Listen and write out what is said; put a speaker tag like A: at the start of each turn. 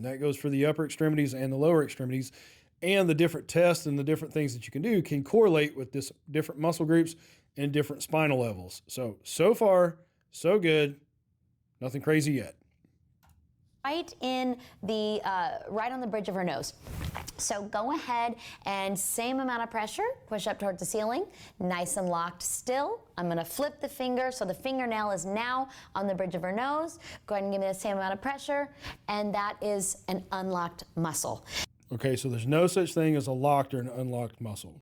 A: And that goes for the upper extremities and the lower extremities. And the different tests and the different things that you can do can correlate with this different muscle groups and different spinal levels. So far, so good. Nothing crazy yet.
B: Right in the, right on the bridge of her nose. So go ahead and same amount of pressure, push up towards the ceiling, nice and locked still. I'm gonna flip the finger, so the fingernail is now on the bridge of her nose. Go ahead and give me the same amount of pressure, and that is an unlocked muscle.
A: Okay, so there's no such thing as a locked or an unlocked muscle.